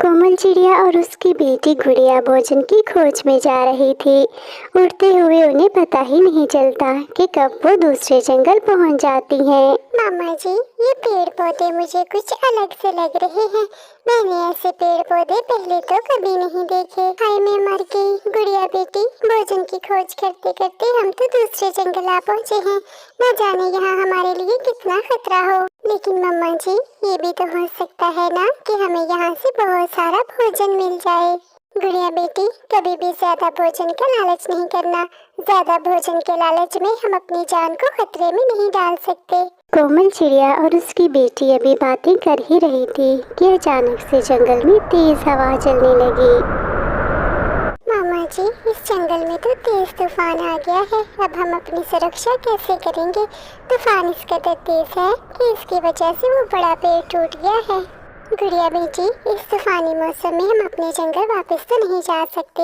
कोमल चिड़िया और उसकी बेटी गुड़िया भोजन की खोज में जा रही थी। उड़ते हुए उन्हें पता ही नहीं चलता कि कब वो दूसरे जंगल पहुंच जाती हैं। मामा जी, ये पेड़ पौधे मुझे कुछ अलग से लग रहे हैं। मैंने ऐसे पेड़ पौधे पहले तो कभी नहीं देखे। हाय, मैं मर गई। गुड़िया बेटी, भोजन की खोज करते करते हम तो दूसरे जंगल आ पहुँचे हैं। न जाने यहाँ हमारे लिए कितना खतरा हो। लेकिन मम्मा जी, ये भी तो हो सकता है ना कि हमें यहाँ से बहुत सारा भोजन मिल जाए। गुड़िया बेटी, कभी भी ज्यादा भोजन का लालच नहीं करना। ज्यादा भोजन के लालच में हम अपनी जान को खतरे में नहीं डाल सकते। कोमल चिड़िया और उसकी बेटी अभी बातें कर ही रही थी कि अचानक से जंगल में तेज हवा चलने लगी। मामा जी, इस जंगल में तो तेज तूफान आ गया है। अब हम अपनी सुरक्षा कैसे करेंगे? तूफान इस कदर तेज है कि इसकी वजह से वो बड़ा पेड़ टूट गया है। गुड़िया बेटी, इस तूफानी मौसम में हम अपने जंगल वापस तो नहीं जा सकते।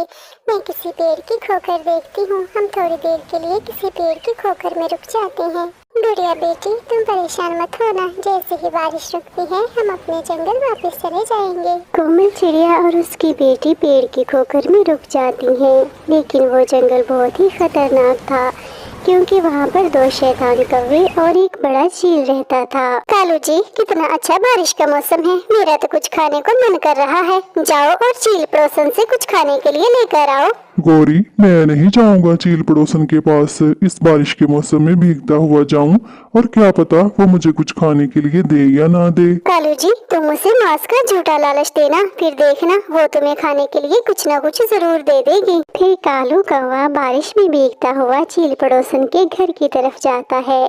मैं किसी पेड़ की खोकर देखती हूँ। हम थोड़ी देर के लिए किसी पेड़ की खोकर में रुक जाते हैं। गुड़िया बेटी, तुम परेशान मत होना। जैसे ही बारिश रुकती है हम अपने जंगल वापस चले जाएंगे। कोमल चिड़िया और उसकी बेटी पेड़ की खोकर में रुक जाती हैं, लेकिन वो जंगल बहुत ही खतरनाक था क्योंकि वहाँ पर 2 शैतान कौवे और एक बड़ा चील रहता था। कालू जी, कितना अच्छा बारिश का मौसम है। मेरा तो कुछ खाने को मन कर रहा है। जाओ और चील पड़ोसन से कुछ खाने के लिए लेकर आओ। गौरी, मैं नहीं जाऊंगा चील पड़ोसन के पास। इस बारिश के मौसम में भीगता हुआ जाऊं और क्या पता वो मुझे कुछ खाने के लिए दे या ना दे। कालू जी, तुम उसे मांस का झूठा लालच देना, फिर देखना वो तुम्हें खाने के लिए कुछ न कुछ जरूर दे देगी। फिर कालू कौवा बारिश में भीगता हुआ चील पड़ोसन के घर की तरफ जाता है।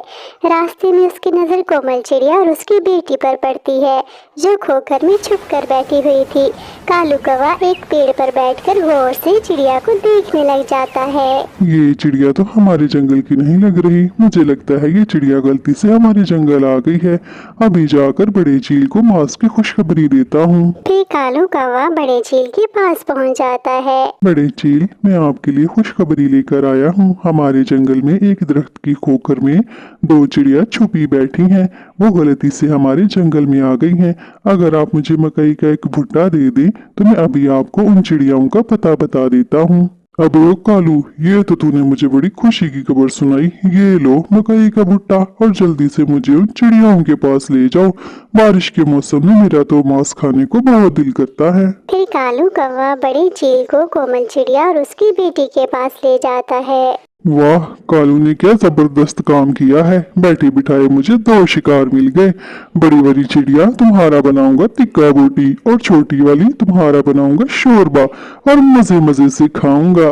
रास्ते में उसकी नजर कोमल चिड़िया और उसकी बेटी पर पड़ती है, जो खोकर में छुप कर बैठी हुई थी। कालू कौवा एक पेड़ पर बैठकर गौर से चिड़िया को देखने लग जाता है। ये चिड़िया तो हमारे जंगल की नहीं लग रही। मुझे लगता है ये चिड़िया गलती से हमारे जंगल आ गई है। अभी जाकर बड़े चील को मांस की खुशखबरी देता हूँ। फिर कालू कौवा बड़े चील के पास पहुँच जाता है। बड़े चील, मैं आपके लिए खुशखबरी लेकर आया हूँ। हमारे जंगल में एक दरख्त की खोकर में 2 चिड़िया छुपी बैठी हैं। वो गलती से हमारे जंगल में आ गई हैं। अगर आप मुझे मकई का एक भुट्टा दे दें तो मैं अभी आपको उन चिड़ियाओं का पता बता देता हूँ। अब ओ कालू, ये तो तूने मुझे बड़ी खुशी की खबर सुनाई। ये लो मकई का भुट्टा और जल्दी से मुझे उन चिड़ियाओं के पास ले जाओ। बारिश के मौसम में मेरा तो मांस खाने को बहुत दिल करता है। फिर कालू कौवा बड़े चील को कोमल चिड़िया और उसकी बेटी के पास ले जाता है। वाह, कालू ने क्या जबरदस्त काम किया है। बैठे बिठाए मुझे 2 शिकार मिल गए। बड़ी बड़ी चिड़िया तुम्हारा बनाऊंगा तिक्का बोटी और छोटी वाली तुम्हारा बनाऊंगा शोरबा और मजे मजे से खाऊंगा।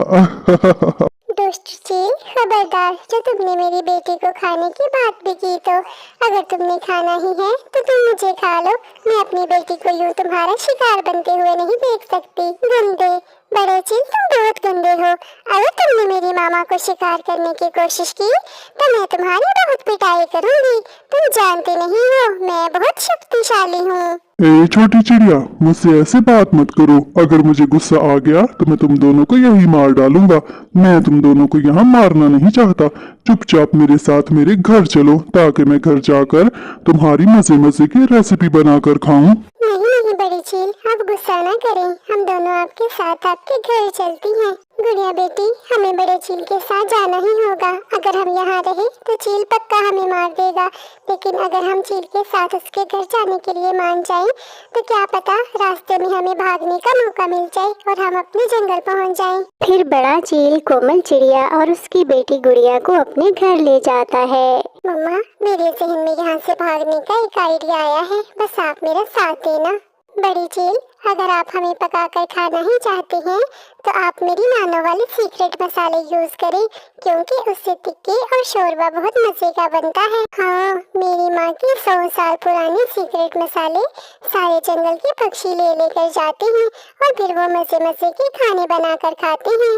दुष्ट चील, खबरदार, जो तुमने मेरी बेटी को खाने की बात भी की तो अगर तुमने खाना ही है तो तुम मुझे खा लो। मैं अपनी बेटी को यूं तुम्हारा शिकार बनते हुए नहीं देख सकती। गंदे बड़े चील, तुम बहुत गंदे हो। अगर तुमने मेरी मामा को शिकार करने की कोशिश की तो मैं तुम्हारी बहुत पिटाई करूंगी। तुम जानते नहीं हो, मैं बहुत शक्तिशाली हूँ। ए छोटी चिड़िया, मुझसे ऐसे बात मत करो। अगर मुझे गुस्सा आ गया तो मैं तुम दोनों को यही मार डालूंगा। मैं तुम दोनों को यहाँ मारना नहीं चाहता। चुपचाप मेरे साथ मेरे घर चलो ताकि मैं घर जाकर तुम्हारी मजे मजे की रेसिपी बनाकर खाऊं। नहीं नहीं बड़ी चील, आप गुस्सा ना करें। हम दोनों आपके साथ आपके घर चलती हैं। गुड़िया बेटी, हमें बड़े चील के साथ जाना ही होगा। अगर हम यहाँ रहे तो चील पक्का हमें मार देगा, लेकिन अगर हम चील के साथ उसके घर जाने के लिए मान जाएं तो क्या पता रास्ते में हमें भागने का मौका मिल जाए और हम अपने जंगल पहुँच जाएं। फिर बड़ा चील कोमल चिड़िया और उसकी बेटी गुड़िया को अपने घर ले जाता है। मम्मा, मेरे जहन में यहाँ से भागने का एक आइडिया आया है। बस आप मेरा साथ देना। बड़ी चील, अगर आप हमें पकाकर खाना ही चाहते हैं तो आप मेरी नानो वाले सीक्रेट मसाले यूज करें, क्योंकि उससे टिक्की और शोरबा बहुत मजे का बनता है। हाँ, मेरी माँ के 100 साल पुराने सीक्रेट मसाले सारे जंगल के पक्षी ले लेकर जाते हैं और फिर वो मजे मजे के खाने बनाकर खाते हैं।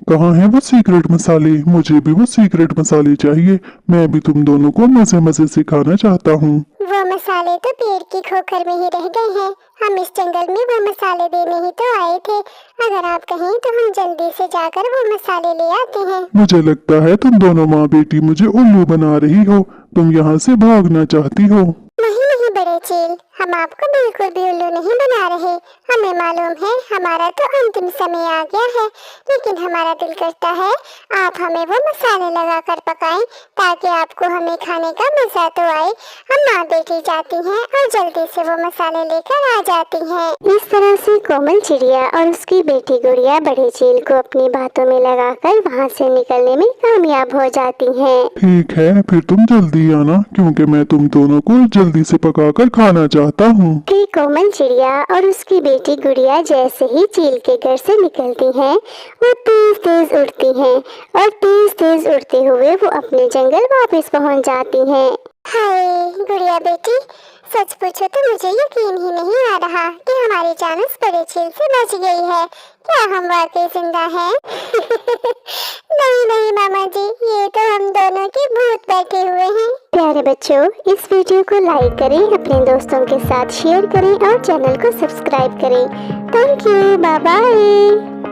कहाँ है वो सीक्रेट मसाले? मुझे भी वो सीक्रेट मसाले चाहिए। मैं भी तुम दोनों को मजे मजे से खाना चाहता हूँ। वो मसाले तो पेड़ की खोखर में ही रह गए हैं। हम इस जंगल में वो मसाले देने ही तो आए थे। अगर आप कहें तो हम जल्दी से जाकर वो मसाले ले आते हैं। मुझे लगता है तुम दोनों माँ बेटी मुझे उल्लू बना रही हो। तुम यहाँ से भागना चाहती हो। नहीं नहीं बड़े चील, हम आपको बिल्कुल भी उल्लू नहीं बना रहे। हमें मालूम है हमारा तो अंतिम समय आ गया है, लेकिन हमारा दिल करता है आप हमें वो मसाले लगा कर पकाएं ताकि आपको हमें खाने का मजा तो आए। हम माँ बेटी जाती हैं और जल्दी से वो मसाले लेकर आ जाती हैं। इस तरह से कोमल चिड़िया और उसकी बेटी गुड़िया बड़े चील को अपनी बातों में लगाकर वहाँ से निकलने में कामयाब हो जाती हैं। ठीक है, फिर तुम जल्दी आना क्योंकि मैं तुम दोनों को जल्दी से पकाकर खाना चाहता हूँ। फिर कोमल चिड़िया और उसकी बेटी गुड़िया जैसे ही चील के घर से निकलती हैं, वो तेज तेज उड़ती हैं और तेज तेज उड़ते हुए वो अपने जंगल वापस पहुंच जाती हैं। हाय गुड़िया बेटी, सच पूछो तो मुझे यकीन ही नहीं आ रहा कि हमारी जान उस बड़े चील से बच गई है। क्या हम वाकई जिंदा हैं? नहीं नहीं मामा जी, ये तो हम दोनों के भूत बैठे हुए हैं। प्यारे बच्चों, इस वीडियो को लाइक करें, अपने दोस्तों के साथ शेयर करें और चैनल को सब्सक्राइब करें। Thank you, bye bye.